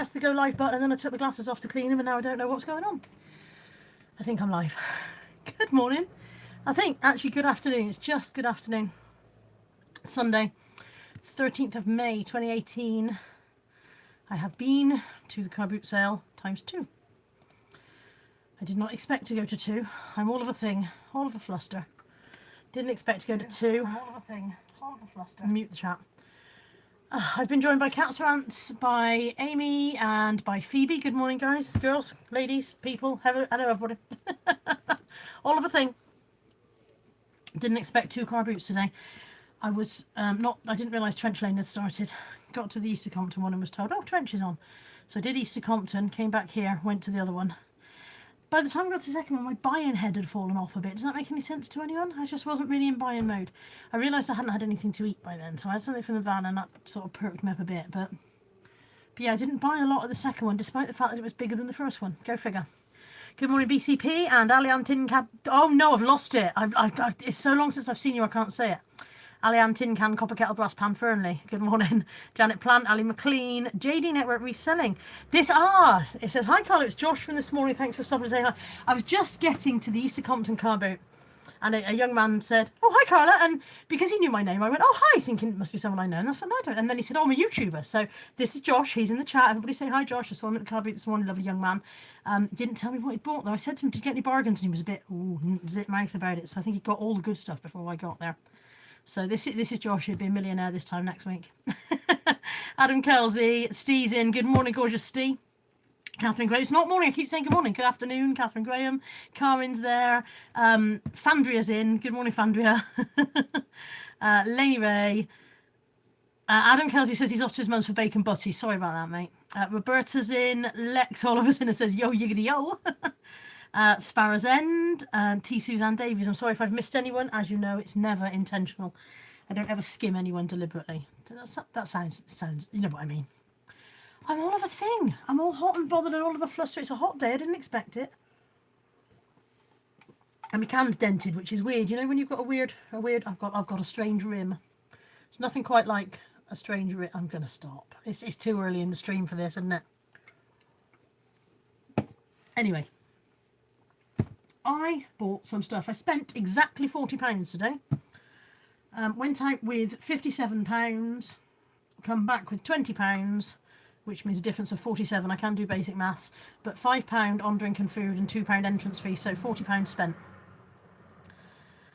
Pressed the go live button and then I took my glasses off to clean them and now I don't know what's going on. I think I'm live. Good morning. I think actually good afternoon. It's just good afternoon. Sunday, 13th of May 2018. I have been to the car boot sale times 2. I did not expect to go to 2. I'm all of a thing, all of a fluster. Didn't expect to go to 2. I'm all of a thing, all of a fluster. Mute the chat. I've been joined by Cat's Rants, by Amy, and by Phoebe. Good morning, guys, girls, ladies, people. Hello, everybody. All of a thing. Didn't expect 2 car boots today. I was I didn't realise Trench Lane had started. Got to the Easter Compton one and was told, oh, Trench is on. So I did Easter Compton, came back here, went to the other one. By the time I got to the second one, my buy-in head had fallen off a bit. Does that make any sense to anyone? I just wasn't really in buy-in mode. I realised I hadn't had anything to eat by then, so I had something from the van and that sort of perked me up a bit. But yeah, I didn't buy a lot of the second one, despite the fact that it was bigger than the first one. Go figure. Good morning, BCP and Alian Tin Cab. Oh no, I've lost it. It's so long since I've seen you, I can't say it. Alian Tin Can, Copper Kettle, Brass Pan, Fernley. Good morning. Janet Plant, Ali McLean, JD Network Reselling. It says, hi Carla, it's Josh from this morning. Thanks for stopping to say hi. I was just getting to the Easter Compton car boot and a young man said, oh, hi Carla. And because he knew my name, I went, oh, hi, thinking it must be someone I know. And I thought, no, I don't. And then he said, oh, I'm a YouTuber. So this is Josh. He's in the chat. Everybody say hi, Josh. I saw him at the car boot this morning. Lovely young man. Didn't tell me what he bought though. I said to him, did you get any bargains? And he was a bit zit mouth about it. So I think he got all the good stuff before I got there. So this is Josh. He'll be a millionaire this time next week. Adam Kelsey, Steve's in. Good morning, gorgeous Steve. Catherine Graham. It's not morning. I keep saying good morning. Good afternoon, Catherine Graham. Carmen's there. Fandria's in. Good morning, Fandria. Lainey Ray. Adam Kelsey says he's off to his mum's for bacon butty. Sorry about that, mate. Roberta's in. Lex Oliver's in and says yo yiggity yo. Sparrow's End and T. Suzanne Davies. I'm sorry if I've missed anyone. As you know, it's never intentional. I don't ever skim anyone deliberately. That sounds. You know what I mean. I'm all of a thing. I'm all hot and bothered and all of a fluster. It's a hot day. I didn't expect it. And my can's dented, which is weird. You know when you've got a weird. I've got a strange rim. It's nothing quite like a strange rim. I'm gonna stop. It's too early in the stream for this, isn't it? Anyway. I bought some stuff. I spent exactly £40 today. Went out with £57, come back with £20, which means a difference of 47. I can do basic maths, but £5 on drink and food and £2 entrance fee, so £40 spent.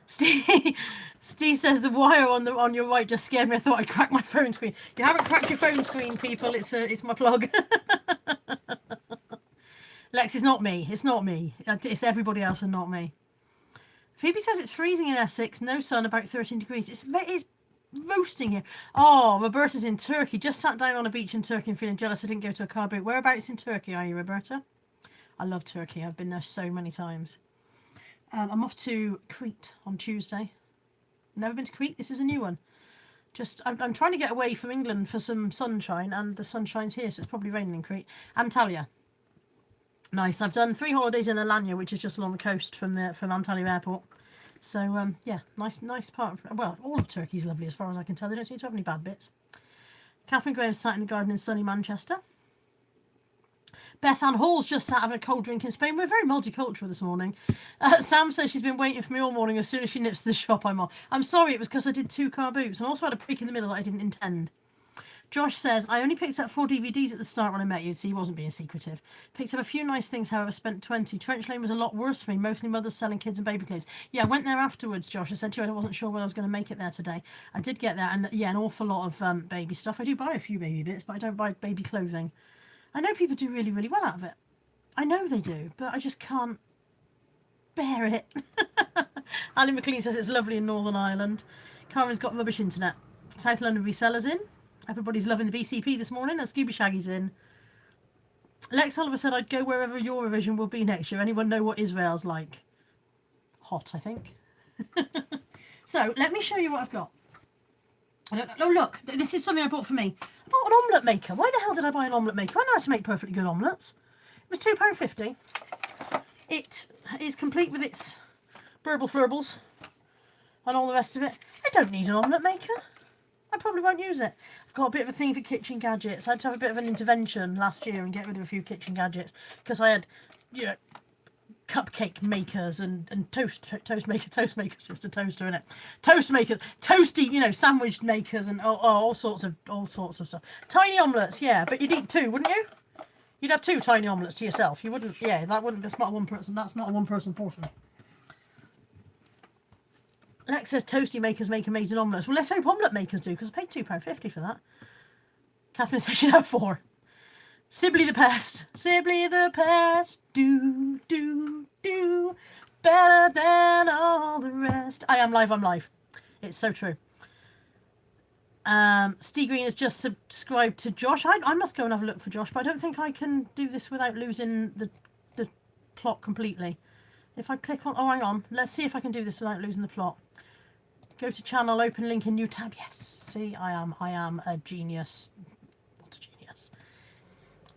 Steve says the wire on your right just scared me. I thought I'd crack my phone screen. You haven't cracked your phone screen, people. It's my plug. Lex, it's not me. It's not me. It's everybody else and not me. Phoebe says it's freezing in Essex. No sun, about 13 degrees. It's roasting here. Oh, Roberta's in Turkey. Just sat down on a beach in Turkey and feeling jealous I didn't go to a car boot. Whereabouts in Turkey are you, Roberta? I love Turkey. I've been there so many times. I'm off to Crete on Tuesday. Never been to Crete. This is a new one. I'm trying to get away from England for some sunshine, and the sunshine's here, so it's probably raining in Crete. Antalya. Nice. I've done 3 holidays in Alanya, which is just along the coast from Antalya Airport. So yeah, nice part. Well, all of Turkey's lovely as far as I can tell. They don't seem to have any bad bits. Catherine Graham sat in the garden in sunny Manchester. Beth Ann Hall's just sat having a cold drink in Spain. We're very multicultural this morning. Sam says she's been waiting for me all morning. As soon as she nips to the shop, I'm on. I'm sorry, it was because I did 2 car boots and also had a break in the middle that I didn't intend. Josh says, I only picked up 4 DVDs at the start when I met you, so he wasn't being secretive. Picked up a few nice things, however, spent 20. Trench Lane was a lot worse for me, mostly mothers selling kids and baby clothes. Yeah, I went there afterwards, Josh. I said to you I wasn't sure whether I was going to make it there today. I did get there, and yeah, an awful lot of baby stuff. I do buy a few baby bits, but I don't buy baby clothing. I know people do really, really well out of it. I know they do, but I just can't bear it. Ali McLean says it's lovely in Northern Ireland. Karen's got rubbish internet. South London resellers in. Everybody's loving the BCP this morning, and Scooby Shaggy's in. Lex Oliver said I'd go wherever Eurovision will be next year. Anyone know what Israel's like? Hot, I think. So, let me show you what I've got. Oh, look, this is something I bought for me. I bought an omelette maker. Why the hell did I buy an omelette maker? I know how to make perfectly good omelettes. It was £2.50. It is complete with its burble flurbles and all the rest of it. I don't need an omelette maker. I probably won't use it. I've got a bit of a thing for kitchen gadgets. I had to have a bit of an intervention last year and get rid of a few kitchen gadgets because I had, you know, cupcake makers and toast makers, just a toaster in it, toast makers, toasty, you know, sandwich makers and all sorts of stuff. Tiny omelettes, yeah, but you'd eat two, wouldn't you? You'd have two tiny omelettes to yourself. You wouldn't, yeah, that's not a one person. That's not a one person portion. Lex says toasty makers make amazing omelettes. Well, let's hope omelette makers do, because I paid £2.50 for that. Catherine says she'd have 4. Sibley the pest. Sibley the pest. Do, better than all the rest. I am live, I'm live. It's so true. Steve Green has just subscribed to Josh. I must go and have a look for Josh, but I don't think I can do this without losing the plot completely. If I click on... Oh, hang on. Let's see if I can do this without losing the plot. Go to channel, open link in new tab. Yes, see, I am a genius.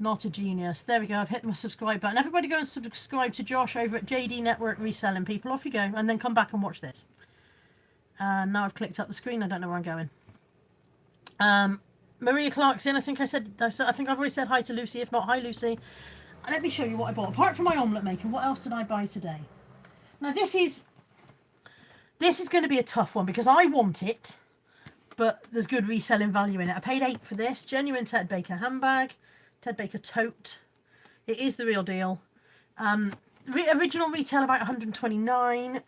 Not a genius. There we go. I've hit my subscribe button. Everybody go and subscribe to Josh over at JD Network Reselling, people. Off you go. And then come back and watch this. Now I've clicked up the screen. I don't know where I'm going. Maria Clarkson. I think I've already said hi to Lucy. If not, hi, Lucy. And let me show you what I bought. Apart from my omelette maker, what else did I buy today? Now, this is going to be a tough one because I want it, but there's good reselling value in it. I paid £8 for this. Genuine Ted Baker handbag. Ted Baker tote. It is the real deal. Original retail about £129.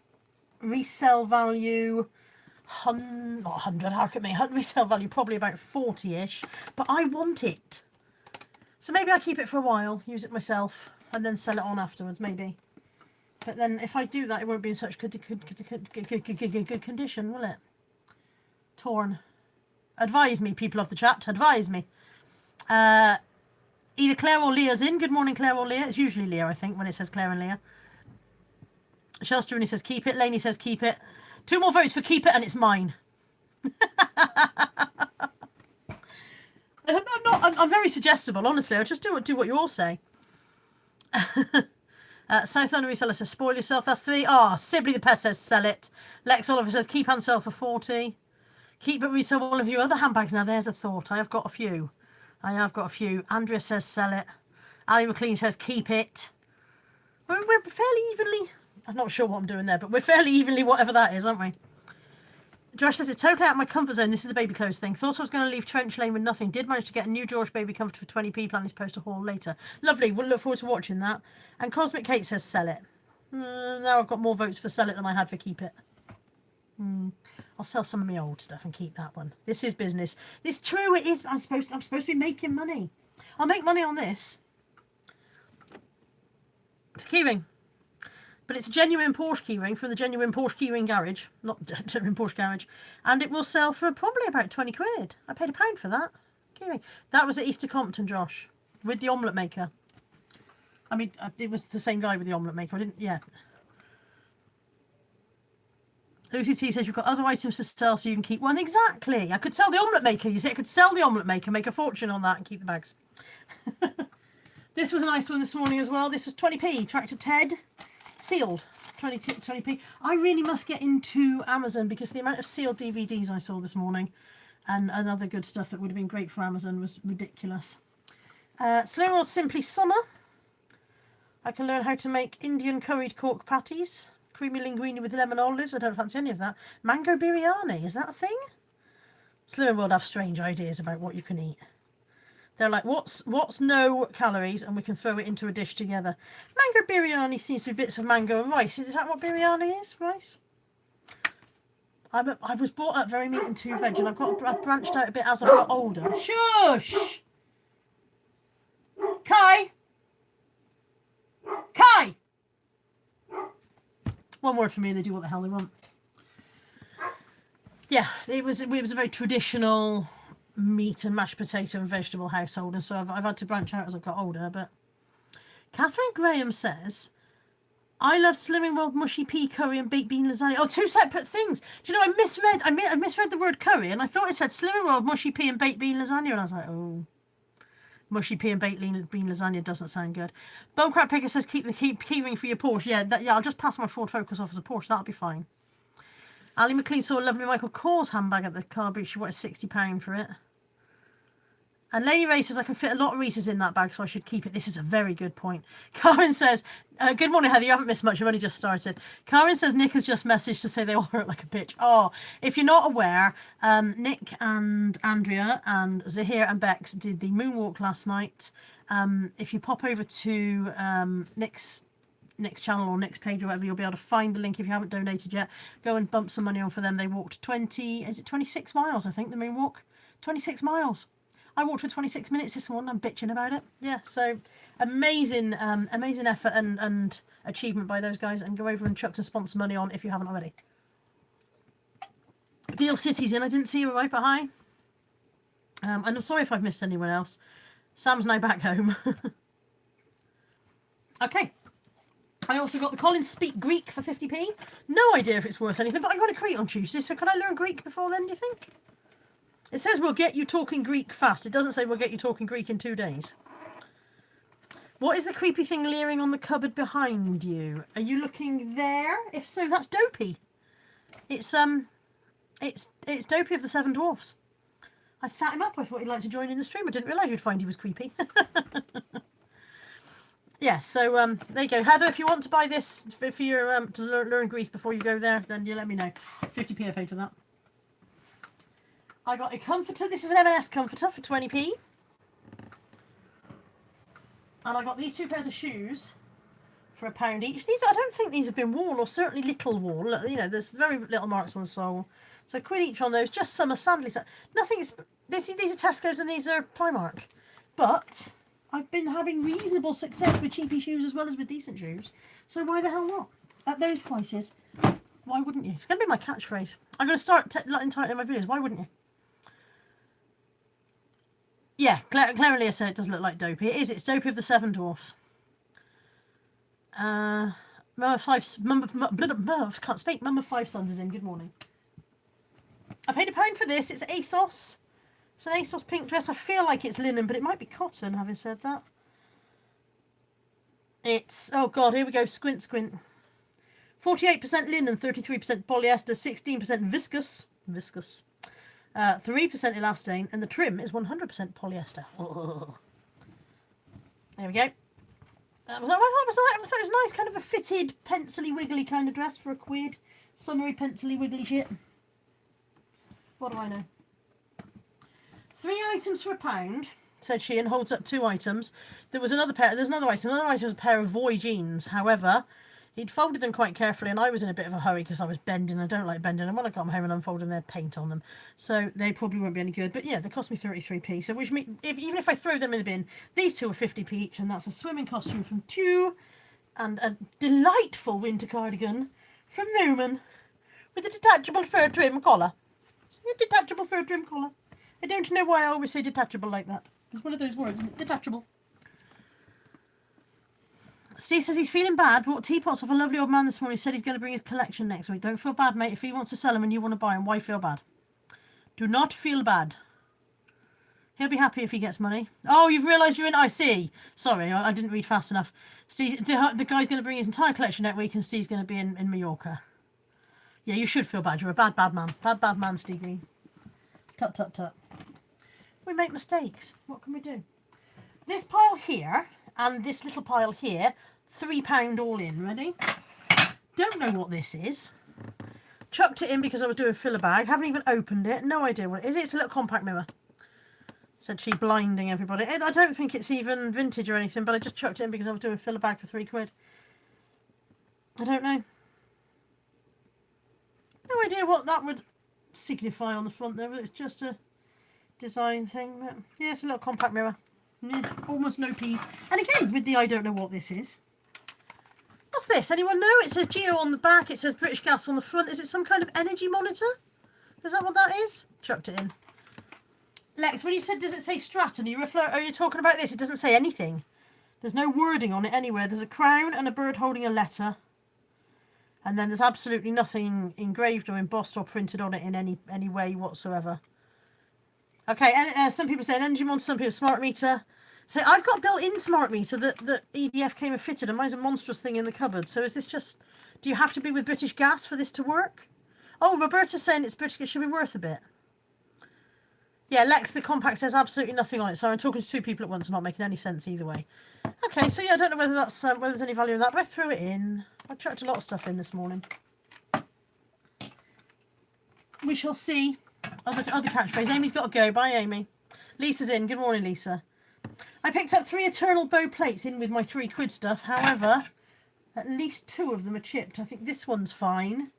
Resale value, 100, how could me? Resale value probably about 40-ish. But I want it. So maybe I keep it for a while, use it myself, and then sell it on afterwards, maybe. But then if I do that, it won't be in such good condition, will it? Torn. Advise me, people of the chat. Advise me. Either Claire or Leah's in. Good morning, Claire or Leah. It's usually Leah, I think, when it says Claire and Leah. Shelster says keep it. Lainey says keep it. 2 more votes for keep it, and it's mine. I'm very suggestible, honestly. I just do what you all say. South London Reseller says spoil yourself. That's 3. Sibley the Pest says sell it. Lex Oliver says keep and sell for 40. Keep but resell all of your other handbags. Now there's a thought. I have got a few. Andrea says sell it. Ali McLean says keep it. We're fairly evenly... I'm not sure what I'm doing there, but we're fairly evenly whatever that is, aren't we? Josh says it's totally out of my comfort zone. This is the baby clothes thing. Thought I was going to leave Trench Lane with nothing. Did manage to get a new George baby comfort for 20p. Planning to post a haul later. Lovely. We'll look forward to watching that. And Cosmic Kate says sell it. Now I've got more votes for sell it than I had for keep it. I'll sell some of my old stuff and keep that one. This is business. It's true. It is. I'm supposed to be making money. I'll make money on this. It's a keyring. But it's a genuine Porsche keyring from the genuine Porsche keyring garage. Not genuine Porsche garage. And it will sell for probably about 20 quid. I paid £1 for that. Keyring. That was at Easter Compton, Josh. With the omelette maker. I mean, it was the same guy with the omelette maker. I didn't, yeah. Lucy T says you've got other items to sell so you can keep one. Exactly. I could sell the omelette maker. You see, I could sell the omelette maker, make a fortune on that and keep the bags. This was a nice one this morning as well. This was 20p. Tractor Ted. Sealed. 20p. I really must get into Amazon because the amount of sealed DVDs I saw this morning and other good stuff that would have been great for Amazon was ridiculous. Slow World Simply Summer. I can learn how to make Indian curried cork patties. Creamy linguine with lemon olives. I don't fancy any of that. Mango biryani. Is that a thing? Slow World have strange ideas about what you can eat. They're like, what's no calories, and we can throw it into a dish together. Mango biryani seems to be bits of mango and rice. Is that what biryani is? Rice? I was brought up very meat and 2 veg, and I've branched out a bit as I've got older. Shush! Kai! One word for me, they do what the hell they want. Yeah, it was a very traditional meat and mashed potato and vegetable household, and so I've had to branch out as I've got older. But Catherine Graham says, I love Slimming World mushy pea curry and baked bean lasagna. Oh, 2 separate things. Do you know, I misread the word curry, and I thought it said Slimming World mushy pea and baked bean lasagna, and I was like, oh, mushy pea and baked bean lasagna doesn't sound good. Bonecrat Picker says keep the keyring for your Porsche. Yeah, I'll just pass my Ford Focus off as a Porsche. That'll be fine. Ali McLean saw a lovely Michael Kors handbag at the car boot. She wanted £60 for it. And Lady Ray says, I can fit a lot of Reese's in that bag, so I should keep it. This is a very good point. Karen says, good morning, Heather. You haven't missed much. You've only just started. Karen says, Nick has just messaged to say they all hurt like a bitch. Oh, if you're not aware, Nick and Andrea and Zahir and Bex did the moonwalk last night. If you pop over to Nick's channel or Nick's page or whatever, you'll be able to find the link if you haven't donated yet. Go and bump some money on for them. They walked 26 miles, I think, the moonwalk. 26 miles. I walked for 26 minutes this morning. I'm bitching about it. Yeah, so amazing effort and achievement by those guys. And go over and chuck some sponsor money on if you haven't already. Deal City's in. I didn't see you arrive, but hi. And I'm sorry if I've missed anyone else. Sam's now back home. Okay. I also got the Collins Speak Greek for 50p. No idea if it's worth anything, but I'm going to Crete on Tuesday, so can I learn Greek before then, do you think? It says we'll get you talking Greek fast. It doesn't say we'll get you talking Greek in 2 days. What is the creepy thing leering on the cupboard behind you? Are you looking there? If so, that's Dopey. It's Dopey of the Seven Dwarfs. I sat him up. I thought he'd like to join in the stream. I didn't realise you'd find he was creepy. Yeah, so there you go. Heather, if you want to buy this for your to learn Greece before you go there, then you let me know. 50p I paid for that. I got a comforter. This is an M&S comforter for 20p. And I got these 2 pairs of shoes for £1 each. These, I don't think these have been worn, or certainly little worn. You know, there's very little marks on the sole. So £1 each on those. Just summer sandals. Nothing's. These are Tesco's and these are Primark. But I've been having reasonable success with cheapy shoes as well as with decent shoes. So why the hell not? At those prices, why wouldn't you? It's going to be my catchphrase. I'm going to start tightening my videos. Why wouldn't you? Yeah, Claire and Leah said it does look like Dopey. It is. It's Dopey of the Seven Dwarfs. Mum of Five Sons is in. Good morning. I paid £1 for this. It's ASOS. It's an ASOS pink dress. I feel like it's linen, but it might be cotton, having said that. It's, oh God, here we go. Squint, squint. 48% linen, 33% polyester, 16% viscose. 3% elastane, and the trim is 100% polyester. Oh. There we go. That was nice, kind of a fitted, pencily, wiggly kind of dress for £1. Summery, pencily, wiggly shit. What do I know? 3 items for £1, said she, and holds up 2 items. There's another item. Another item was a pair of Voy jeans. However, he'd folded them quite carefully, and I was in a bit of a hurry because I was bending. I don't like bending. And when I got home and unfolded them, they had paint on them. So they probably won't be any good. But yeah, they cost me 33p. So which means, even if I throw them in the bin, these 2 are 50p each, and that's a swimming costume from Tew and a delightful winter cardigan from Roman with a detachable fur trim collar. So a detachable fur trim collar. I don't know why I always say detachable like that. It's one of those words, isn't it? Detachable. Steve says he's feeling bad. Bought teapots off a lovely old man this morning. He said he's going to bring his collection next week. Don't feel bad, mate. If he wants to sell them and you want to buy them, why feel bad? Do not feel bad. He'll be happy if he gets money. Oh, you've realised you're in... I see. Sorry, I didn't read fast enough. Steve, the guy's going to bring his entire collection next week, and Steve's going to be in Mallorca. Yeah, you should feel bad. You're a bad man. Bad man, Steve Green. Tut, tut, tut. We make mistakes. What can we do? This pile here and this little pile here, £3 all in. Ready? Don't know what this is. Chucked it in because I was doing filler bag. Haven't even opened it. No idea what it is. It's a little compact mirror. Said she, blinding everybody. I don't think it's even vintage or anything, but I just chucked it in because I was doing filler bag for £3. I don't know. No idea what that would signify on the front there, but it's just a design thing. But yeah, it's a little compact mirror. Yeah, almost no pee. And again, with the I don't know what this is. What's this? Anyone know? It says Geo on the back. It says British Gas on the front. Is it some kind of energy monitor? Is that what that is? Chucked it in. Lex, when you said, does it say Stratton? Are you talking about this? It doesn't say anything. There's no wording on it anywhere. There's a crown and a bird holding a letter. And then there's absolutely nothing engraved or embossed or printed on it in any way whatsoever. Okay, and some people say an energy monitor, some people smart meter. So I've got built-in smart meter that EDF came and fitted, and mine's a monstrous thing in the cupboard. So is this just... Do you have to be with British Gas for this to work? Oh, Roberta's saying it should be worth a bit. Yeah, Lex, the compact says absolutely nothing on it. So I'm talking to two people at once and not making any sense either way. Okay, so yeah, I don't know whether that's whether there's any value in that, but I threw it in. I chucked a lot of stuff in this morning. We shall see. Other catchphrase. Amy's got to go. Bye, Amy. Lisa's in. Good morning, Lisa. I picked up 3 Eternal Bow plates in with my £3 stuff. However, at least 2 of them are chipped. I think this one's fine.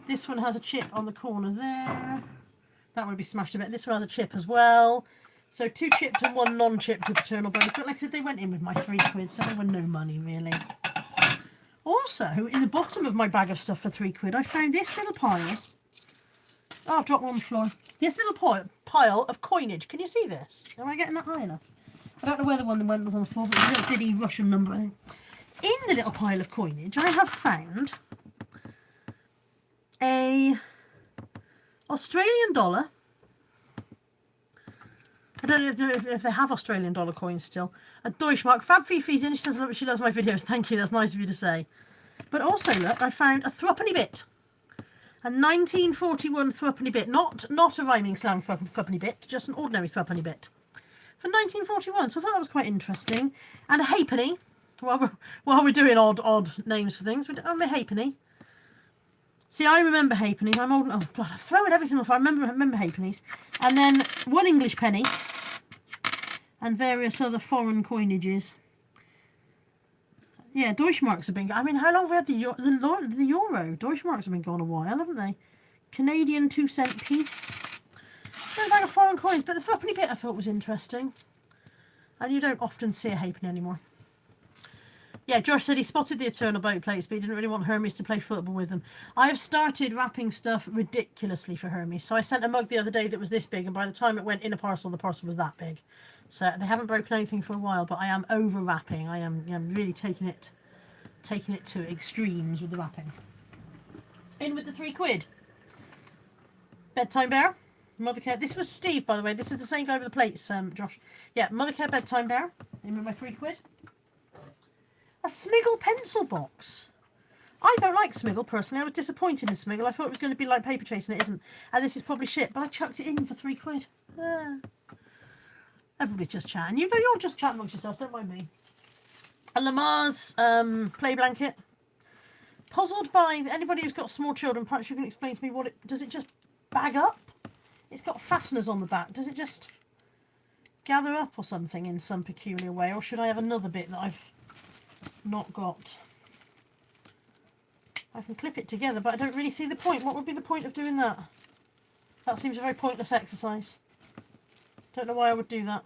This one has a chip on the corner there. That would be smashed a bit. This one has a chip as well. So 2 chipped and 1 non-chipped with Eternal Bows. But like I said, they went in with my £3, so they were no money really. Also, in the bottom of my bag of stuff for £3, I found this little pile. Oh, I've dropped one on the floor. This little pile of coinage. Can you see this? Am I getting that high enough? I don't know where the one that went was on the floor, but it's a little diddy Russian number, I think. In the little pile of coinage, I have found a Australian dollar. I don't know if they have Australian dollar coins still. A Deutschmark. Fab Fifi's in. She says she loves my videos. Thank you. That's nice of you to say. But also, look, I found a threepenny bit. A 1941 threepenny bit. Not a rhyming slang threepenny bit. Just an ordinary threepenny bit. For 1941. So I thought that was quite interesting. And a halfpenny. While we're doing odd names for things. I'm a halfpenny. See, I remember halfpennies. I'm old. Oh God, I've thrown everything off. I remember halfpennies, and then 1 English penny, and various other foreign coinages. Yeah, Deutschmarks have been. I mean, how long have we had the euro? Deutschmarks have been gone a while, haven't they? Canadian 2-cent piece. Got a bag of foreign coins, but the threepenny bit I thought was interesting, and you don't often see a halfpenny anymore. Yeah, Josh said he spotted the Eternal Boat plates, but he didn't really want Hermes to play football with them. I have started wrapping stuff ridiculously for Hermes. So I sent a mug the other day that was this big, and by the time it went in a parcel, the parcel was that big. So they haven't broken anything for a while, but I am over wrapping. I am really taking it to extremes with the wrapping. In with the £3. Bedtime Bear. Mothercare. This was Steve, by the way. This is the same guy with the plates, Josh. Yeah, Mothercare Bedtime Bear. In with my £3. A Smiggle pencil box. I don't like Smiggle personally. I was disappointed in Smiggle. I thought it was going to be like Paper Chase and it isn't. And this is probably shit, but I chucked it in for £3. Everybody's just chatting. You're just chatting amongst yourselves. Don't mind me. A Lamar's play blanket. Puzzled by anybody who's got small children. Perhaps you can explain to me what it does. It just bag up? It's got fasteners on the back. Does it just gather up or something in some peculiar way, or should I have another bit that I've not got? I can clip it together, but I don't really see the point. What would be the point of doing that? That seems a very pointless exercise. Don't know why I would do that.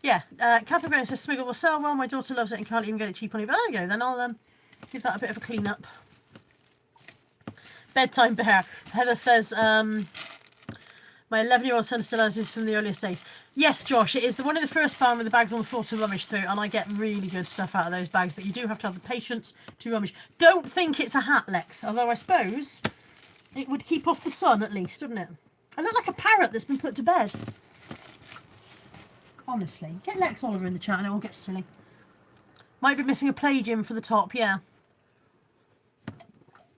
Yeah, Catherine Graham says Smiggle will sell well. My daughter loves it and can't even get it cheap on eBay. There you go, then I'll give that a bit of a clean up. Bedtime Bear. Heather says my 11-year-old son still has his from the earliest days. Yes, Josh, it is one of the first barn with the bags on the floor to rummage through, and I get really good stuff out of those bags, but you do have to have the patience to rummage. Don't think it's a hat, Lex, although I suppose it would keep off the sun at least, wouldn't it? I look like a parrot that's been put to bed. Honestly. Get Lex Oliver in the chat and it all gets silly. Might be missing a play gym for the top, yeah.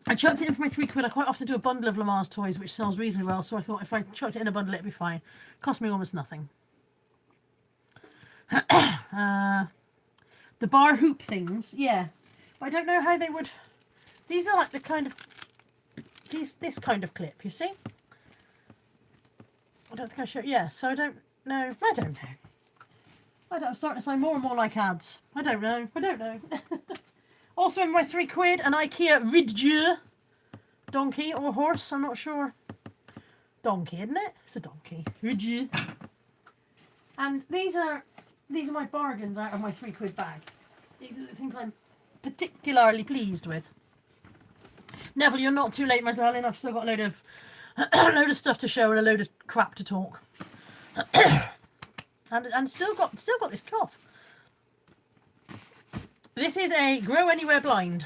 I chucked it in for my £3. I quite often do a bundle of Lamar's toys, which sells reasonably well, so I thought if I chucked it in a bundle, it'd be fine. Cost me almost nothing. The bar hoop things, yeah. But I don't know how they would... These are like the kind of... This kind of clip, you see? I don't think I showed... Yeah, so I don't know. I don't know. I'm starting to sound more and more like ads. I don't know. Also in my £3, an IKEA Ridge donkey or horse, I'm not sure. Donkey, isn't it? It's a donkey. Ridge. And these are my bargains out of my £3 bag. These are the things I'm particularly pleased with. Neville, you're not too late, my darling. I've still got a load of stuff to show and a load of crap to talk. and still got this cough. This is a Grow Anywhere blind.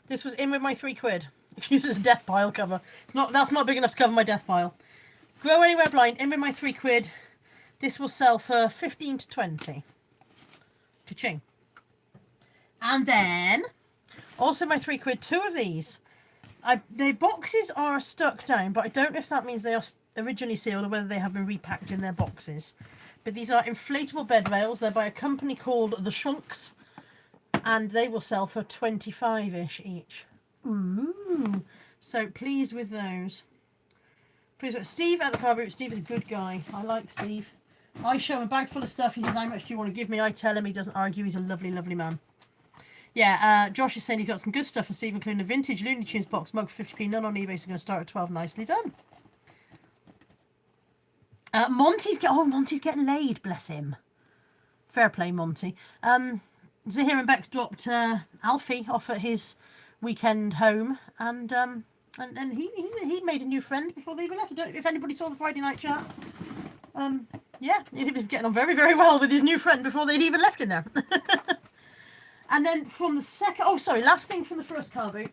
This was in with my £3. Use as a death pile cover. That's not big enough to cover my death pile. Grow Anywhere blind in with my £3. This will sell for 15 to 20. Ka-ching. And then Also my £3. 2 of these. The boxes are stuck down, but I don't know if that means they are originally sealed or whether they have been repacked in their boxes. But these are inflatable bed rails. They're by a company called The Shunks, and they will sell for 25-ish each. Ooh. So pleased with those. Pleased with Steve at the car boot. Steve is a good guy. I like Steve. I show him a bag full of stuff. He says, how much do you want to give me? I tell him. He doesn't argue. He's a lovely, lovely man. Yeah, Josh is saying he's got some good stuff for Steve, including a vintage Looney Tunes box mug for 50p, none on eBay, so going to start at 12. Nicely done. Monty's getting laid, bless him. Fair play, Monty. Zahir and Bex dropped Alfie off at his weekend home, and he made a new friend before they even left. I don't know if anybody saw the Friday night chat. Yeah, he was getting on very, very well with his new friend before they'd even left in there. And then from the second, last thing from the first car boot.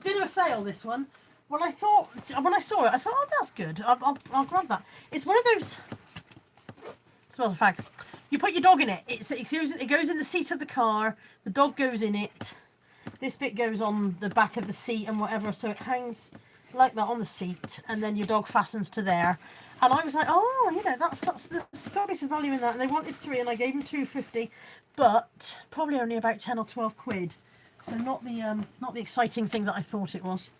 Bit of a fail, this one. When I saw it, I thought, oh, that's good. I'll grab that. It's one of those. Smells of fact. You put your dog in it. It goes in the seat of the car. The dog goes in it. This bit goes on the back of the seat and whatever, so it hangs like that on the seat, and then your dog fastens to there. And I was like, oh, there's got to be some value in that. And they wanted 3, and I gave them £2.50, but probably only about 10 or 12 quid. So not the exciting thing that I thought it was.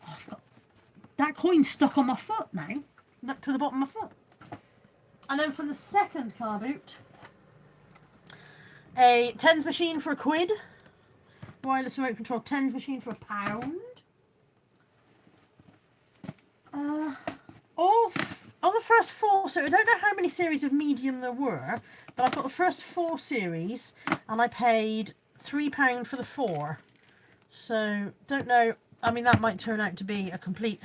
Oh, I've got that coin stuck on my foot now, stuck to the bottom of my foot. And then from the second car boot, a tens machine for £1. Wireless remote control tens machine for £1. All the first 4, so I don't know how many series of medium there were, but I've got the first 4 series, and I paid £3 for the 4. So, don't know. I mean, that might turn out to be a complete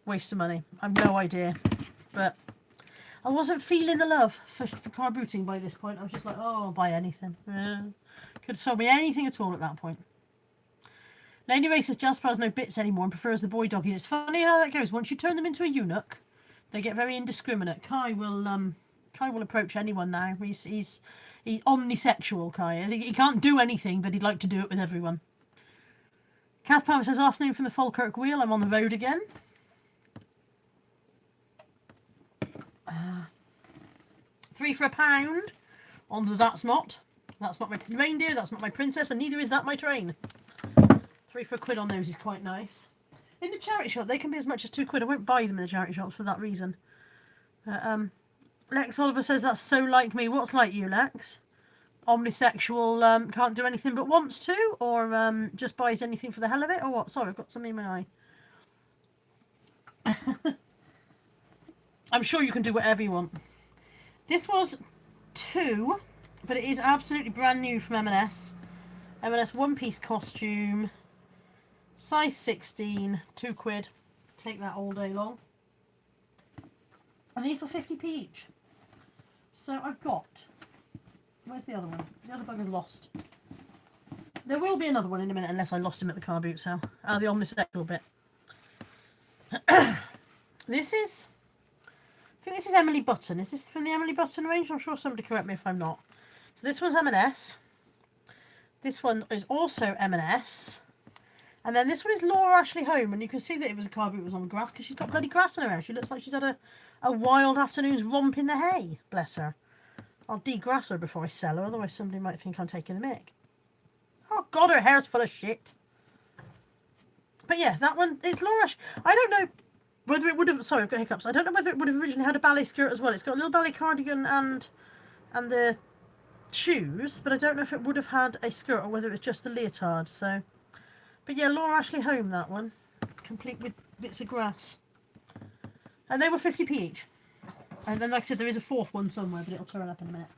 waste of money. I've no idea. But I wasn't feeling the love for car booting by this point. I was just like, oh, I'll buy anything. Could have sold me anything at all at that point. Lady Ray says Jasper has no bits anymore and prefers the boy doggies. It's funny how that goes. Once you turn them into a eunuch, they get very indiscriminate. Kai will approach anyone now. He's omnisexual, Kai is. He can't do anything, but he'd like to do it with everyone. Kath Palmer says, afternoon from the Falkirk Wheel. I'm on the road again. 3 for £1 on the That's Not my reindeer, that's not my princess, and neither is that my train. 3 for £1 on those is quite nice. In the charity shop, they can be as much as £2. I won't buy them in the charity shops for that reason. Lex Oliver says, that's so like me. What's like you, Lex? Omnisexual, can't do anything but wants to, or just buys anything for the hell of it, or what? Sorry, I've got something in my eye. I'm sure you can do whatever you want. This was 2, but it is absolutely brand new from M&S. M&S one-piece costume, size 16, £2. Take that all day long. And these were 50p each. So I've got... Where's the other one? The other bugger's lost. There will be another one in a minute, unless I lost him at the car boot sale. The omnisexual bit. This is... I think this is Emily Button. Is this from the Emily Button range? I'm sure somebody correct me if I'm not. So this one's M&S. This one is also M&S. And then this one is Laura Ashley Home. And you can see that it was a car boot that was on the grass because she's got bloody grass in her hair. She looks like she's had a wild afternoon's romp in the hay. Bless her. I'll degrass her before I sell her. Otherwise somebody might think I'm taking the mick. Oh God, her hair's full of shit. But yeah, that one, it's Laura Ashley. I don't know whether it would have... Sorry, I've got hiccups. I don't know whether it would have originally had a ballet skirt as well. It's got a little ballet cardigan and the shoes, but I don't know if it would have had a skirt or whether it was just the leotard. So, but yeah, Laura Ashley Home, that one, complete with bits of grass, and they were 50p each. And then, like I said, there is a 4th one somewhere, but it'll turn up in a minute.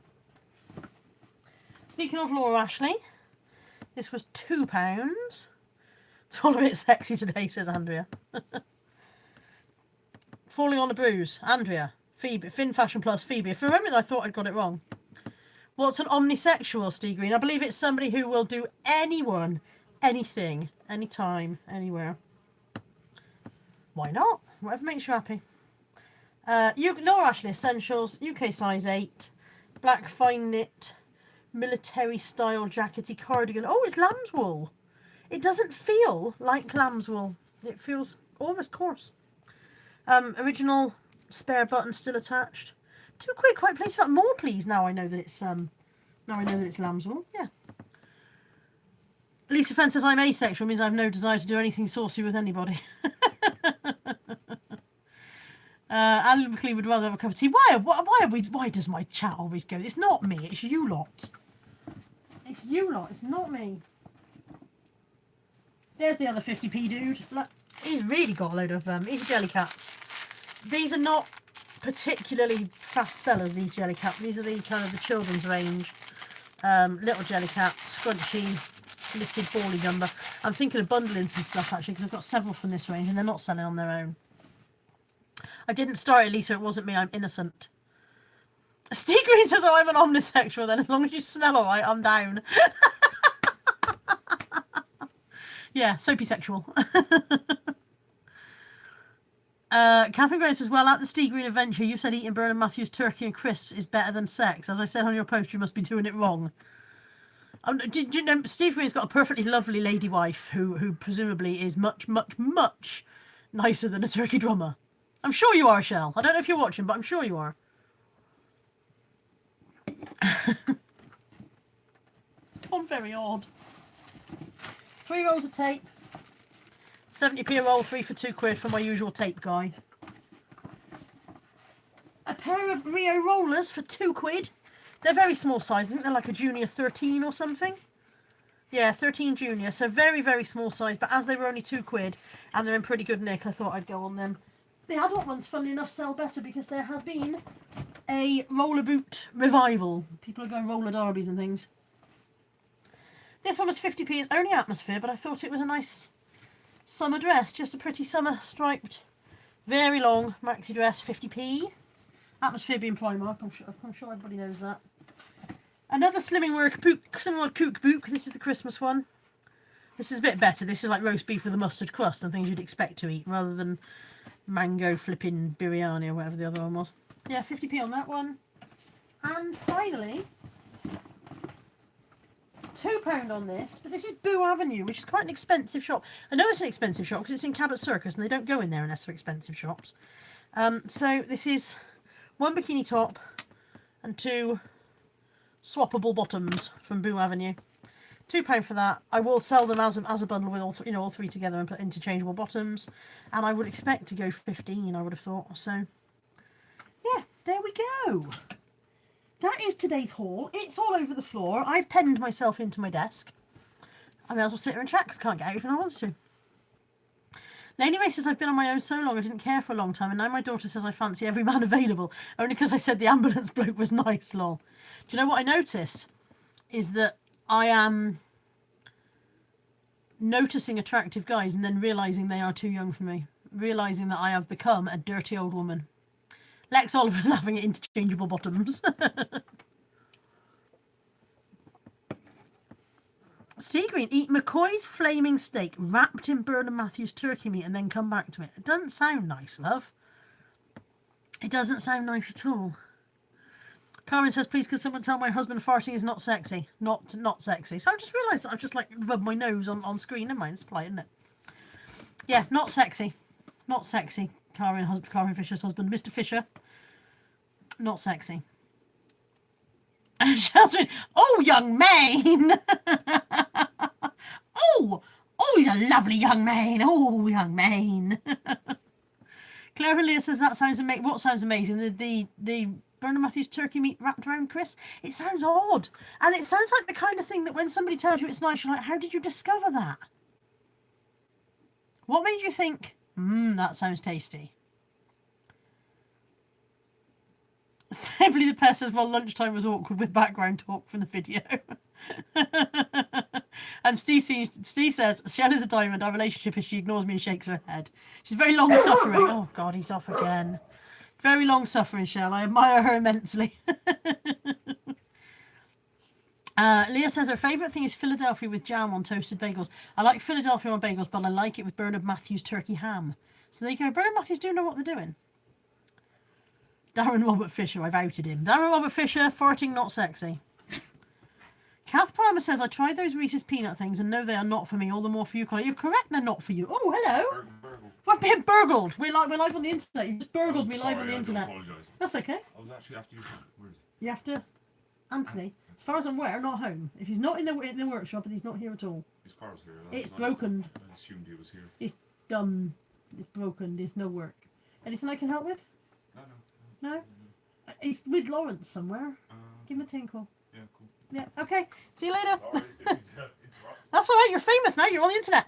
Speaking of Laura Ashley, this was £2. It's all a bit sexy today, says Andrea. Falling on a bruise, Andrea, Phoebe, Finn Fashion Plus, Phoebe. For a moment I thought I'd got it wrong. What's an omnisexual, Steve Green? I believe it's somebody who will do anyone, anything, anytime, anywhere. Why not? Whatever makes you happy. Laura Ashley Essentials, UK size 8, black fine knit, military style jackety cardigan. Oh, it's lamb's wool. It doesn't feel like lamb's wool. It feels almost coarse. Original spare button still attached. £2, quite pleased for that. More please, now I know that it's lamb's wool. Yeah. Lisa Fenn says I'm asexual, means I have no desire to do anything saucy with anybody. Alan McLean would rather have a cup of tea. Why does my chat always go? It's not me, it's you lot. It's you lot, it's not me. There's the other 50p dude. Look, he's really got a load of he's a jelly cat. These are not particularly fast sellers, these jelly cat. These are the kind of the children's range. Little jelly cat, scrunchy, knitted bally number. I'm thinking of bundling some stuff actually, because I've got several from this range and they're not selling on their own. I didn't start it, Lisa. It wasn't me. I'm innocent. Steve Green says, oh, I'm an omnisexual then. As long as you smell all right, I'm down. Yeah, soapy sexual. Catherine Gray says, well, at the Steve Green adventure, you said eating Bernard Matthews turkey and crisps is better than sex. As I said on your post, you must be doing it wrong. Did you know Steve Green's got a perfectly lovely lady wife who presumably is much, much, much nicer than a turkey drummer. I'm sure you are, Shell. I don't know if you're watching, but I'm sure you are. It's gone very odd. 3 rolls of tape. 70p a roll, 3 for £2 for my usual tape guy. A pair of Rio rollers for £2. They're very small size. I think they're like a junior 13 or something. Yeah, 13 junior. So very, very small size. But as they were only £2 and they're in pretty good nick, I thought I'd go on them. The adult ones, funnily enough, sell better because there has been a roller boot revival. People are going roller derbies and things. This one was 50p. It's only atmosphere, but I thought it was a nice summer dress. Just a pretty summer striped, very long maxi dress, 50p. Atmosphere being Primark, I'm sure everybody knows that. Another Slimming Work Kook boot. This is the Christmas one. This is a bit better. This is like roast beef with a mustard crust and things you'd expect to eat, rather than mango flipping biryani or whatever the other one was. Yeah, 50p on that one. And finally, £2 on this, but this is Boo Avenue, which is quite an expensive shop. I know it's an expensive shop because it's in Cabot Circus and they don't go in there unless they're expensive shops. So this is 1 bikini top and 2 swappable bottoms from Boo Avenue. £2 for that. I will sell them as a bundle with all three together and put interchangeable bottoms. And I would expect to go 15, I would have thought. So, yeah, there we go. That is today's haul. It's all over the floor. I've penned myself into my desk. I may as well sit here and chat because I can't get out if I wanted to. Lady Ray says, I've been on my own so long I didn't care for a long time, and now my daughter says I fancy every man available, only because I said the ambulance bloke was nice, lol. Do you know what I noticed? Is that I am noticing attractive guys and then realising they are too young for me. Realising that I have become a dirty old woman. Lex Oliver's laughing at interchangeable bottoms. Steve Green, eat McCoy's flaming steak wrapped in Bernard Matthews turkey meat and then come back to it. It doesn't sound nice, love. It doesn't sound nice at all. Karen says, please, could someone tell my husband farting is not sexy? Not sexy. So I just realised that I've just like rubbed my nose on screen. Never mind, it's polite, isn't it? Yeah, not sexy. Not sexy. Karen Fisher's husband, Mr. Fisher. Not sexy. Oh, young man. Oh, he's a lovely young man. Oh, young man. Claire Leah says that sounds amazing. What sounds amazing? The Bernard Matthews turkey meat wrapped around Chris. It sounds odd, and it sounds like the kind of thing that when somebody tells you it's nice, you're like, how did you discover that? What made you think, that sounds tasty? Simply the Pest says, well, lunchtime was awkward with background talk from the video. And Steve says, Shell is a diamond. Our relationship is she ignores me and shakes her head. She's very long suffering. Oh, God, he's off again. Very long suffering, Shell. I admire her immensely. Leah says her favourite thing is Philadelphia with jam on toasted bagels. I like Philadelphia on bagels, but I like it with Bernard Matthews turkey ham. So there you go. Bernard Matthews do know what they're doing. Darren Robert Fisher, I've outed him. Darren Robert Fisher, farting not sexy. Kath Palmer says, I tried those Reese's peanut things and no, they are not for me. All the more for you, Colin. You're correct, they're not for you. Oh, hello. We're being burgled. We're live on the internet. You just burgled me live on the internet. I apologise. That's okay. I was actually after your son. Where is he? You have to... Anthony, as far as I'm aware, not home. If he's not in the workshop and he's not here at all. His car's here. It's broken. I assumed he was here. It's done. It's broken. There's no work. Anything I can help with? No? He's with Lawrence somewhere. Give him a tinkle. Yeah, cool. Yeah, okay. See you later. Sorry, That's all right. You're famous now. You're on the internet.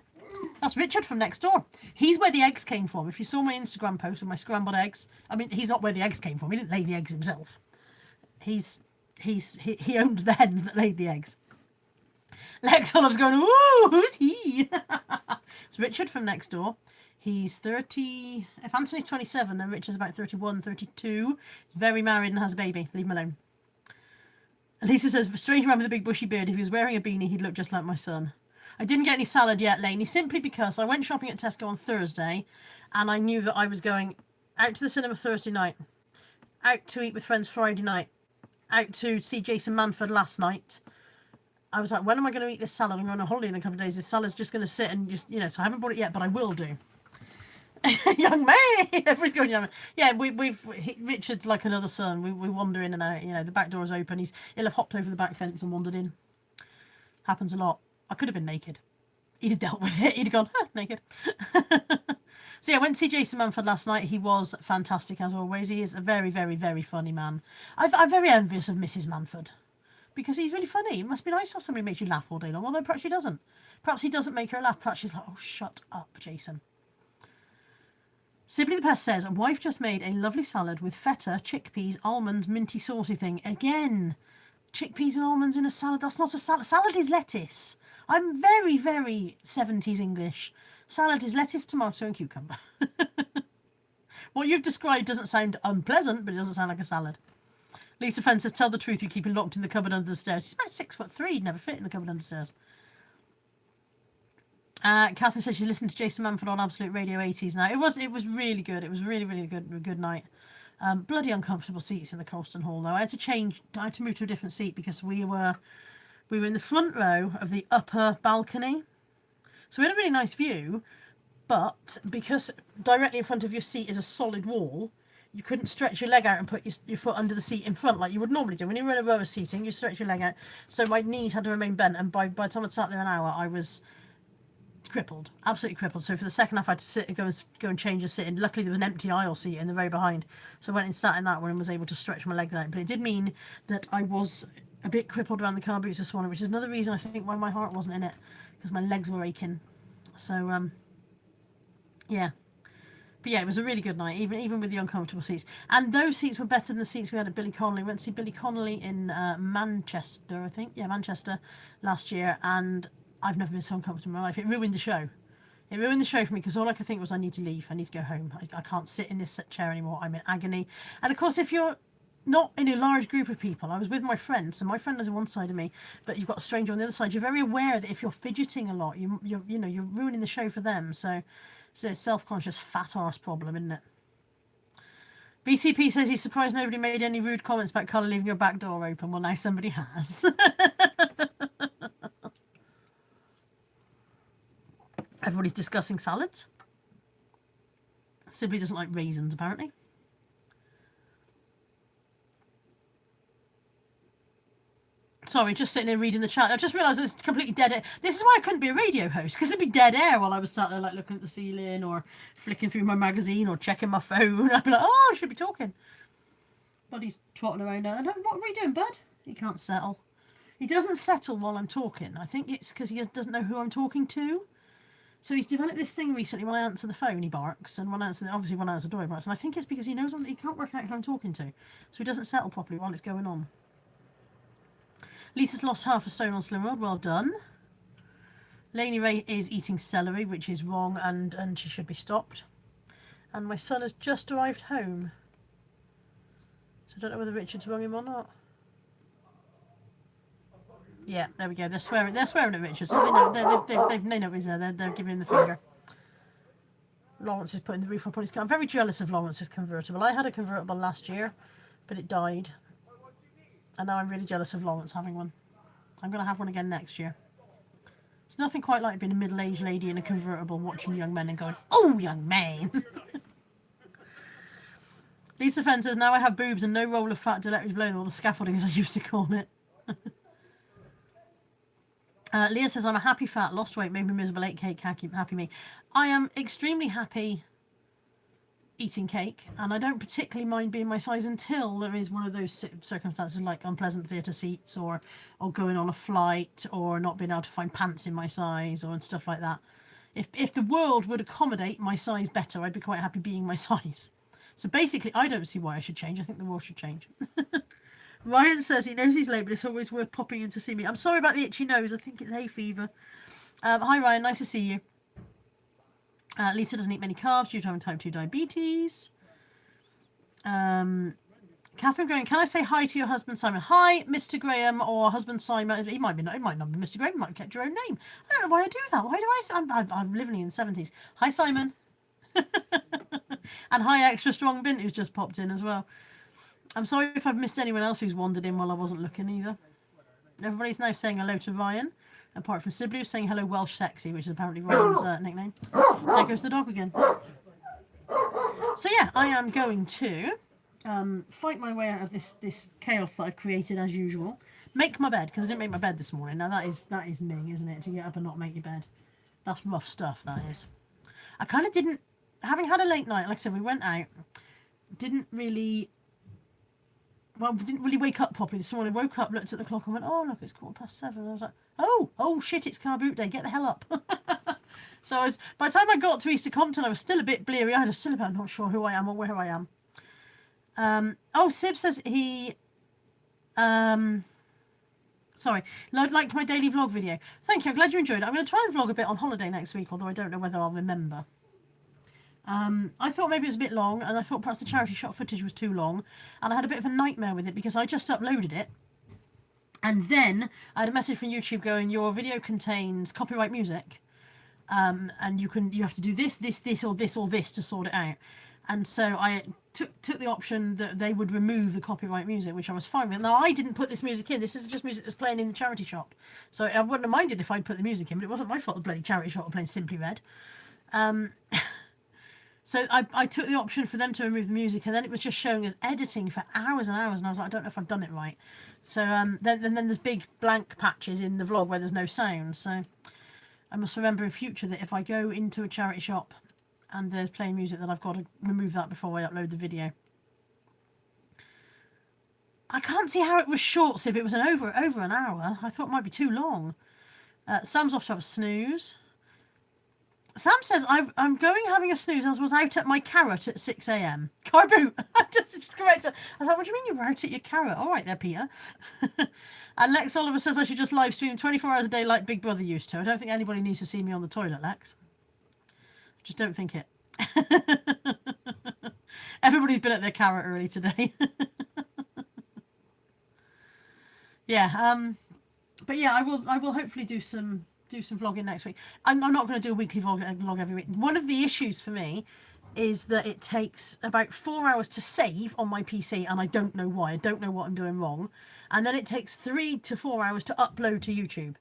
That's Richard from next door. He's where the eggs came from. If you saw my Instagram post with my scrambled eggs, I mean, he's not where the eggs came from. He didn't lay the eggs himself. He owns the hens that laid the eggs. Lex Olive's going, ooh, who's he? It's Richard from next door. He's 30. If Anthony's 27, then Richard's about 31, 32. He's very married and has a baby. Leave him alone. Lisa says, strange man with a big bushy beard. If he was wearing a beanie, he'd look just like my son. I didn't get any salad yet, Lainey, simply because I went shopping at Tesco on Thursday and I knew that I was going out to the cinema Thursday night, out to eat with friends Friday night, out to see Jason Manford last night. I was like, when am I going to eat this salad? I'm going on a holiday in a couple of days. This salad's just going to sit and just, so I haven't bought it yet, but I will do. Young man! Everybody's going young man. Yeah, Richard's like another son. We wander in and out. The back door's open. He'll have hopped over the back fence and wandered in. Happens a lot. I could have been naked. He'd have dealt with it. He'd have gone, naked. So yeah, I went to see Jason Manford last night. He was fantastic as always. He is a very, very, very funny man. I'm very envious of Mrs. Manford because he's really funny. It must be nice to have somebody who makes you laugh all day long, although perhaps she doesn't. Perhaps he doesn't make her laugh. Perhaps she's like, oh, shut up, Jason. Sibley the Pest says, wife just made a lovely salad with feta, chickpeas, almonds, minty saucy thing. Again, chickpeas and almonds in a salad. That's not a salad. Salad is lettuce. I'm very, very 70s English. Salad is lettuce, tomato and cucumber. What you've described doesn't sound unpleasant, but it doesn't sound like a salad. Lisa Fenn says, tell the truth, you keep him locked in the cupboard under the stairs. He's about 6'3", he'd never fit in the cupboard under the stairs. Catherine says she's listened to Jason Manford on Absolute Radio 80s now. It was really good. It was really, really good night. Bloody uncomfortable seats in the Colston Hall though. I had to move to a different seat because we were in the front row of the upper balcony. So we had a really nice view, but because directly in front of your seat is a solid wall, you couldn't stretch your leg out and put your foot under the seat in front like you would normally do. When you were in a row of seating, you stretch your leg out. So my knees had to remain bent, and by the time I'd sat there an hour, I was crippled, absolutely crippled. So for the second half, I had to go and change the sitting. Luckily, there was an empty aisle seat in the row behind, so I went and sat in that one and was able to stretch my legs out. But it did mean that I was a bit crippled around the car boots this morning, which is another reason I think why my heart wasn't in it, because my legs were aching. So yeah. But yeah, it was a really good night, even with the uncomfortable seats. And those seats were better than the seats we had at Billy Connolly. We went to see Billy Connolly in Manchester, I think. Yeah, Manchester last year. And I've never been so uncomfortable in my life. It ruined the show. It ruined the show for me because all I could think was I need to leave. I need to go home. I can't sit in this chair anymore. I'm in agony. And of course, if you're not in a large group of people, I was with my friend, so my friend is on one side of me, but you've got a stranger on the other side. You're very aware that if you're fidgeting a lot, you're ruining the show for them. So it's a self-conscious fat arse problem, isn't it? BCP says he's surprised nobody made any rude comments about Carla leaving your back door open. Well, now somebody has. Everybody's discussing salads. Sibley doesn't like raisins, apparently. Sorry, just sitting here reading the chat. I just realised it's completely dead air. This is why I couldn't be a radio host, because it'd be dead air while I was sat there like looking at the ceiling or flicking through my magazine or checking my phone. I'd be like, oh, I should be talking. Buddy's trotting around now. What are you doing, bud? He can't settle. He doesn't settle while I'm talking. I think it's because he doesn't know who I'm talking to. So he's developed this thing recently. When I answer the phone, he barks, and when I answer the door, he barks. And I think it's because he knows he can't work out who I'm talking to, so he doesn't settle properly while it's going on. Lisa's lost half a stone on Slim Rod. Well done. Lainey Ray is eating celery, which is wrong, and she should be stopped. And my son has just arrived home, so I don't know whether Richard's rung him or not. Yeah, there we go. They're swearing at Richard, so they know he's there. They're giving him the finger. Lawrence is putting the roof up on his car. I'm very jealous of Lawrence's convertible. I had a convertible last year, but it died. And now I'm really jealous of Lawrence having one. I'm going to have one again next year. It's nothing quite like being a middle-aged lady in a convertible watching young men and going, "Oh, young man." Lisa Fenn says, now I have boobs and no roll of fat directly below them, or the scaffolding as I used to call it. Leah says, I'm a happy fat, lost weight, made me miserable, ate cake, happy me. I am extremely happy eating cake, and I don't particularly mind being my size until there is one of those circumstances like unpleasant theatre seats or going on a flight or not being able to find pants in my size or stuff like that. If the world would accommodate my size better, I'd be quite happy being my size. So basically, I don't see why I should change. I think the world should change. Ryan says he knows he's late, but it's always worth popping in to see me. I'm sorry about the itchy nose. I think it's hay fever. Hi, Ryan. Nice to see you. Lisa doesn't eat many carbs due to having type 2 diabetes. Catherine Graham, can I say hi to your husband Simon? Hi, Mr. Graham, or husband Simon. It might not be Mr. Graham. You might have kept your own name. I don't know why I do that. Why do I'm living in the 70s. Hi, Simon. And hi, Extra Strong Bint, who's just popped in as well. I'm sorry if I've missed anyone else who's wandered in while I wasn't looking either. Everybody's now saying hello to Ryan, apart from Sibley saying hello Welsh Sexy, which is apparently Ryan's nickname. There goes the dog again. So yeah, I am going to fight my way out of this chaos that I've created as usual. Make my bed, because I didn't make my bed this morning. Now that is me, isn't it? To get up and not make your bed. That's rough stuff, that is. I kind of didn't, having had a late night, like I said, we went out, didn't really wake up properly this morning. Woke up, looked at the clock and went, oh, look, it's 7:15. I was like, oh shit, it's car boot day, get the hell up. So by the time I got to Easter Compton, I was still a bit bleary-eyed. I was still about not sure who I am or where I am. Sib says he liked my daily vlog video. Thank you, I'm glad you enjoyed it. I'm going to try and vlog a bit on holiday next week, although I don't know whether I'll remember. I thought maybe it was a bit long, and I thought perhaps the charity shop footage was too long, and I had a bit of a nightmare with it because I just uploaded it, and then I had a message from YouTube going, your video contains copyright music, and you have to do this or this to sort it out. And so I took the option that they would remove the copyright music, which I was fine with. Now, I didn't put this music in. This is just music that's playing in the charity shop. So I wouldn't have minded if I'd put the music in, but it wasn't my fault the bloody charity shop were playing Simply Red. So I took the option for them to remove the music, and then it was just showing us editing for hours and hours, and I was like, I don't know if I've done it right. So then there's big blank patches in the vlog where there's no sound. So I must remember in future that if I go into a charity shop and they're playing music, that I've got to remove that before I upload the video. I can't see how it was short, Sib. It was over an hour. I thought it might be too long. Sam's off to have a snooze. Sam says, I'm going having a snooze as I was out at my carrot at 6 a.m. Car boot. just correct her. I was like, what do you mean you were out at your carrot? All right there, Peter. And Lex Oliver says I should just live stream 24 hours a day like Big Brother used to. I don't think anybody needs to see me on the toilet, Lex. Just don't think it. Everybody's been at their carrot early today. Yeah, but yeah, I will hopefully do some vlogging next week. I'm not going to do a weekly vlog every week. One of the issues for me is that it takes about 4 hours to save on my PC, and I don't know why. I don't know what I'm doing wrong. And then it takes 3 to 4 hours to upload to YouTube.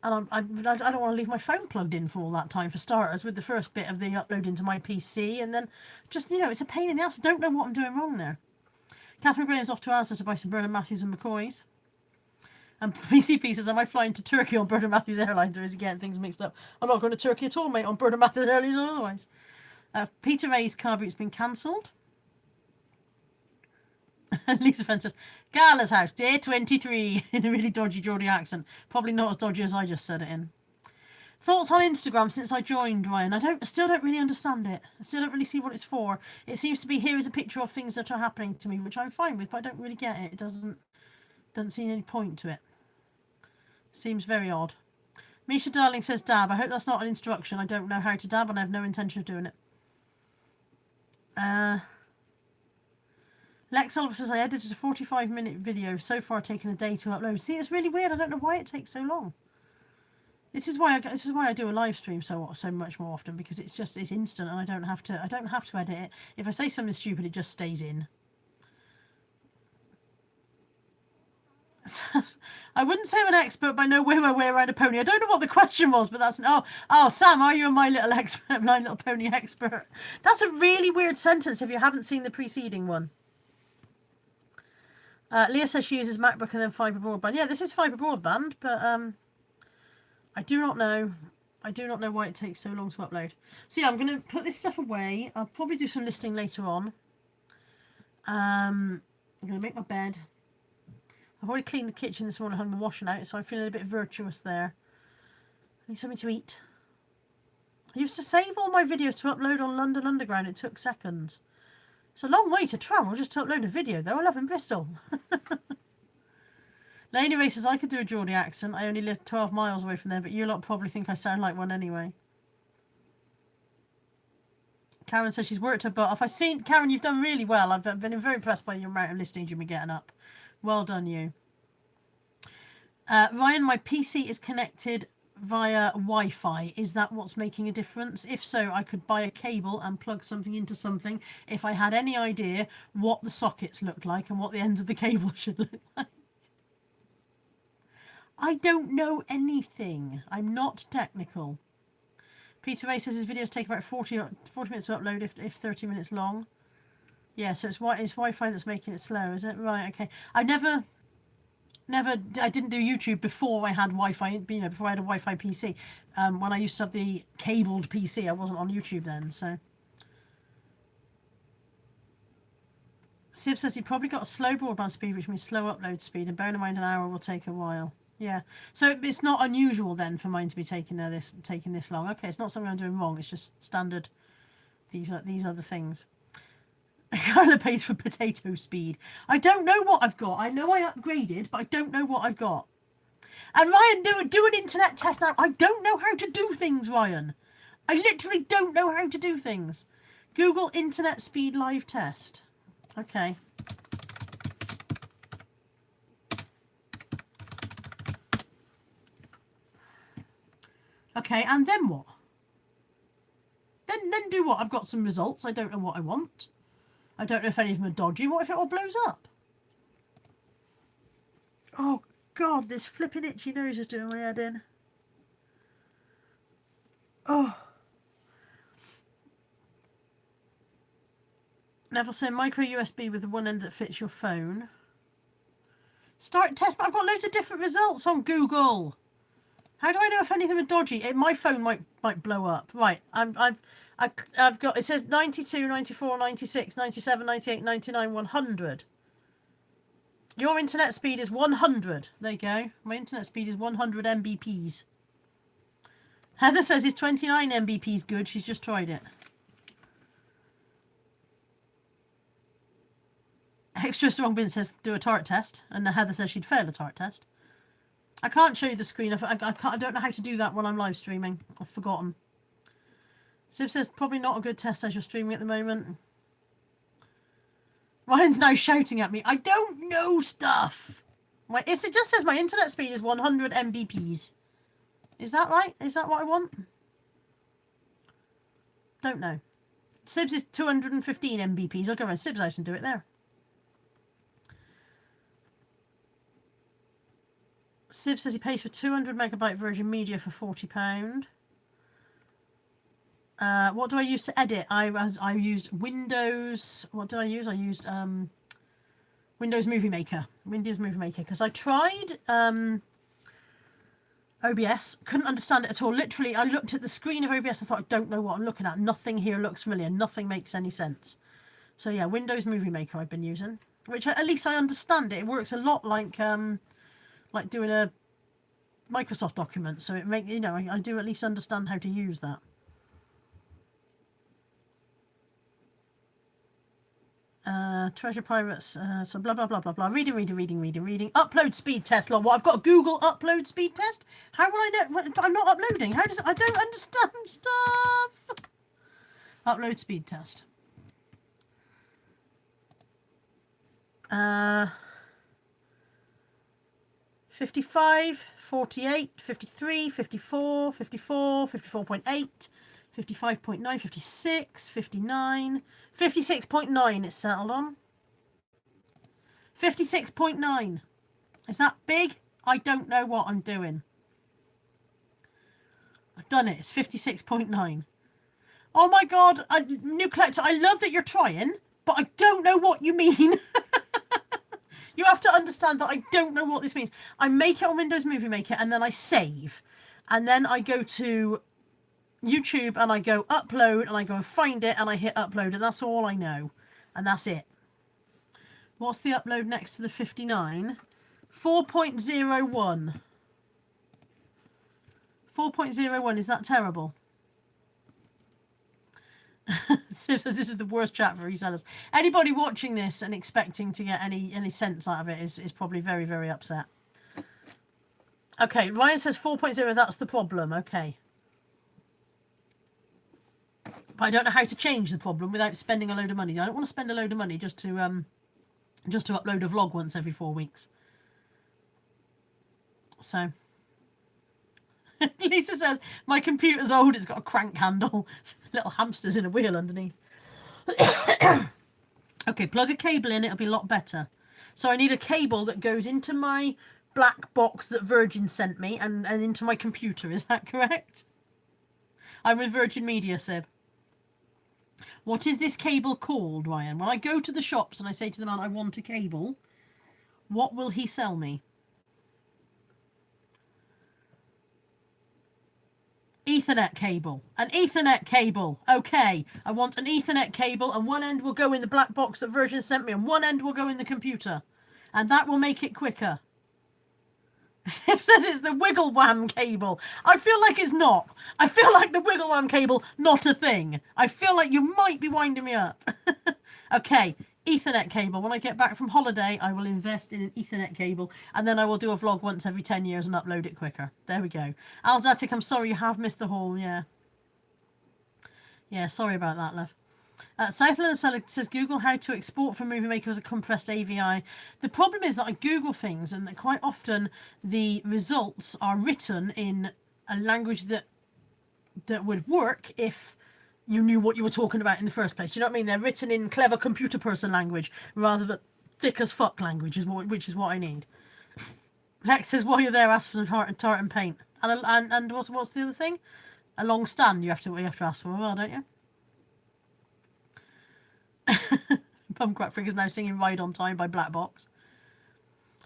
And I don't want to leave my phone plugged in for all that time, for starters, with the first bit of the upload into my PC, and then just, it's a pain in the ass. I don't know what I'm doing wrong there. Catherine Graham's off to Asda to buy some Bernard Matthews and McCoys. And PCP says, am I flying to Turkey on Bernard Matthews Airlines, or is he getting things mixed up? I'm not going to Turkey at all, mate, on Bernard Matthews Airlines or otherwise. Peter Ray's car boot's been cancelled. And Lisa Fenn says, Gala's house, day 23, in a really dodgy Geordie accent. Probably not as dodgy as I just said it in. Thoughts on Instagram since I joined, Ryan? I still don't really understand it. I still don't really see what it's for. It seems to be, here is a picture of things that are happening to me, which I'm fine with, but I don't really get it. It doesn't see any point to it. Seems very odd. Misha Darling says, dab. I hope that's not an instruction. I don't know how to dab, and I have no intention of doing it. Lex Oliver says, I edited a 45-minute video. So far, taken a day to upload. See, it's really weird. I don't know why it takes so long. This is why I do a live stream so much more often, because it's instant, and I don't have to edit it. If I say something stupid, it just stays in. I wouldn't say I'm an expert, but I know where my way around a pony. I don't know what the question was, but that's oh Sam, are you a My Little expert, My Little Pony expert? That's a really weird sentence if you haven't seen the preceding one. Leah says she uses MacBook and then fibre broadband. Yeah, this is fibre broadband, but I do not know. I do not know why it takes so long to upload. So yeah, I'm going to put this stuff away. I'll probably do some listing later on. I'm going to make my bed. I've already cleaned the kitchen this morning, hung the washing out, so I'm feeling a bit virtuous there. I need something to eat. I used to save all my videos to upload on London Underground. It took seconds. It's a long way to travel just to upload a video, though. I live in Bristol. Lady Ray says, I could do a Geordie accent. I only live 12 miles away from there, but you lot probably think I sound like one anyway. Karen says she's worked her butt off. Karen, you've done really well. I've been very impressed by the amount of listings you've been getting up. Well done, you. Ryan, my PC is connected via Wi-Fi. Is that what's making a difference? If so, I could buy a cable and plug something into something if I had any idea what the sockets looked like and what the ends of the cable should look like. I don't know anything. I'm not technical. Peter Ray says his videos take about 40 minutes to upload if 30 minutes long. Yeah, so it's Wi-Fi that's making it slow, is it? Right, okay. I didn't do YouTube before I had Wi-Fi, before I had a Wi-Fi PC. When I used to have the cabled PC, I wasn't on YouTube then, so. Sib says he probably got a slow broadband speed, which means slow upload speed, and bearing in mind an hour will take a while. Yeah, so it's not unusual then for mine to be taking this long. Okay, it's not something I'm doing wrong. It's just standard. These are the things. Carla pays for potato speed. I don't know what I've got. I know I upgraded, but I don't know what I've got. And Ryan, do an internet test now. I don't know how to do things, Ryan. I literally don't know how to do things. Google internet speed live test. Okay. Okay, and then what? Then do what? I've got some results. I don't know what I want. I don't know if any of them are dodgy. What if it all blows up? Oh, God, this flipping itchy nose is doing my head in. Oh. Neville said micro USB with the one end that fits your phone. Start test, but I've got loads of different results on Google. How do I know if any of them are dodgy? My phone might blow up. Right, I've got, it says 92, 94, 96, 97, 98, 99, 100. Your internet speed is 100. There you go. My internet speed is 100 Mbps. Heather says it's 29 Mbps good. She's just tried it. Extra Strong Bin says do a tart test. And Heather says she'd fail a tart test. I can't show you the screen. I don't know how to do that when I'm live streaming. I've forgotten. Sib says probably not a good test as you're streaming at the moment. Ryan's now shouting at me. I don't know stuff. It just says my internet speed is 100 Mbps. Is that right? Is that what I want? Don't know. Sib's is 215 Mbps. I'll go around Sib's house and do it there. Sib says he pays for 200 megabyte version media for £40. What do I use to edit? I used Windows. What did I use? I used Windows Movie Maker. Windows Movie Maker because I tried OBS. Couldn't understand it at all. Literally, I looked at the screen of OBS. I thought, I don't know what I'm looking at. Nothing here looks familiar. Nothing makes any sense. So yeah, Windows Movie Maker I've been using, which at least I understand it. It works a lot like doing a Microsoft document. So it I do at least understand how to use that. Treasure Pirates, so blah blah blah blah blah. Reading. Upload speed test log. What, I've got a Google upload speed test? How will I know? I'm not uploading. I don't understand stuff. Upload speed test. 55, 48, 53, 54, 54, 54.8, 55.9, 56, 59, 56.9 it's settled on. 56.9. Is that big I don't know what I'm doing. I've done it. It's 56.9. Oh my God, new collector, I love that you're trying, but I don't know what you mean. You have to understand that I don't know what this means. I make it on Windows Movie Maker and then I save. And then I go to YouTube and I go upload and I go and find it and I hit upload and that's all I know. And that's it. What's the upload next to the 59? 4.01. 4.01, is that terrible? Steve says this is the worst chat for resellers. Anybody watching this and expecting to get any sense out of it is probably very, very upset. Okay, Ryan says 4.0, that's the problem. Okay. But I don't know how to change the problem without spending a load of money. I don't want to spend a load of money just to upload a vlog once every 4 weeks. So Lisa says, my computer's old, it's got a crank handle. Little hamsters in a wheel underneath. Okay, plug a cable in, it'll be a lot better. So I need a cable that goes into my black box that Virgin sent me and into my computer, is that correct? I'm with Virgin Media, Sib. What is this cable called, Ryan? When I go to the shops and I say to the man, I want a cable, what will he sell me? Ethernet cable. An Ethernet cable. Okay. I want an Ethernet cable and one end will go in the black box that Virgin sent me and one end will go in the computer. And that will make it quicker. Sip says it's the wiggle wham cable. I feel like it's not. I feel like the wiggle wham cable, not a thing. I feel like you might be winding me up. Okay. Ethernet cable. When I get back from holiday, I will invest in an Ethernet cable and then I will do a vlog once every 10 years and upload it quicker. There we go. Alzatic, I'm sorry you have missed the haul. Yeah. Yeah, sorry about that, love. Southland says Google how to export from Movie Maker as a compressed AVI. The problem is that I Google things and that quite often the results are written in a language that would work if you knew what you were talking about in the first place. Do you know what I mean? They're written in clever computer person language rather than thick as fuck language, which is what I need. Lex says, while you're there, ask for some tartan paint. And what's the other thing? A long stand you have to ask for as well, don't you? Bumcrack Figures now singing Ride on Time by Black Box.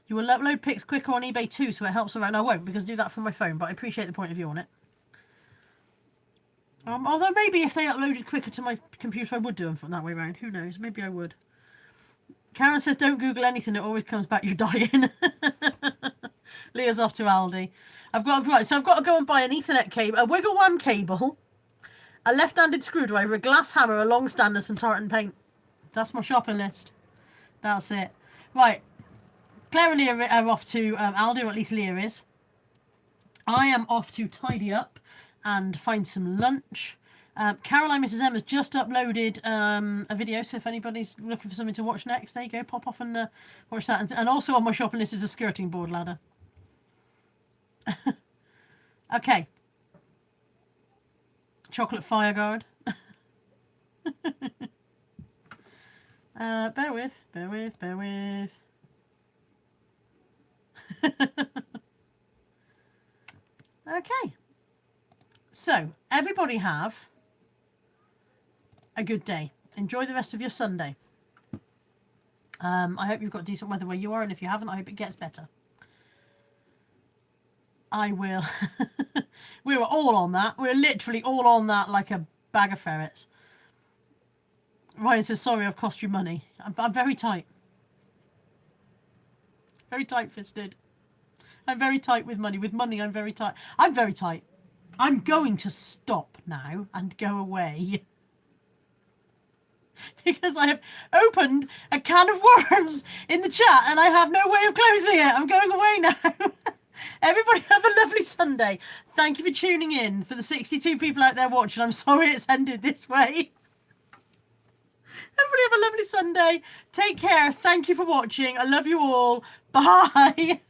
You will upload pics quicker on eBay too, so it helps around. I won't because I do that from my phone, but I appreciate the point of view on it. Although maybe if they uploaded quicker to my computer, I would do them from that way around. Who knows? Maybe I would. Karen says, don't Google anything. It always comes back, you're dying. Leah's off to Aldi. I've got to go and buy an Ethernet cable, a wiggle wham cable, a left-handed screwdriver, a glass hammer, a long stand, and some tartan paint. That's my shopping list. That's it. Right. Claire and Leah are off to Aldi, or at least Leah is. I am off to tidy up and find some lunch. Caroline Mrs. M has just uploaded a video, so if anybody's looking for something to watch next, there you go, pop off and watch that. And also on my shopping list is a skirting board ladder. Okay. Chocolate Fireguard. Bear with. Okay. So, everybody have a good day. Enjoy the rest of your Sunday. I hope you've got decent weather where you are, and if you haven't, I hope it gets better. I will. We were all on that. We were literally all on that like a bag of ferrets. Ryan says, sorry, I've cost you money. I'm very tight. Very tight-fisted. I'm very tight with money. With money, I'm very tight. I'm very tight. I'm going to stop now and go away. Because I have opened a can of worms in the chat and I have no way of closing it. I'm going away now. Everybody have a lovely Sunday. Thank you for tuning in. For the 62 people out there watching, I'm sorry it's ended this way. Everybody have a lovely Sunday. Take care. Thank you for watching. I love you all. Bye.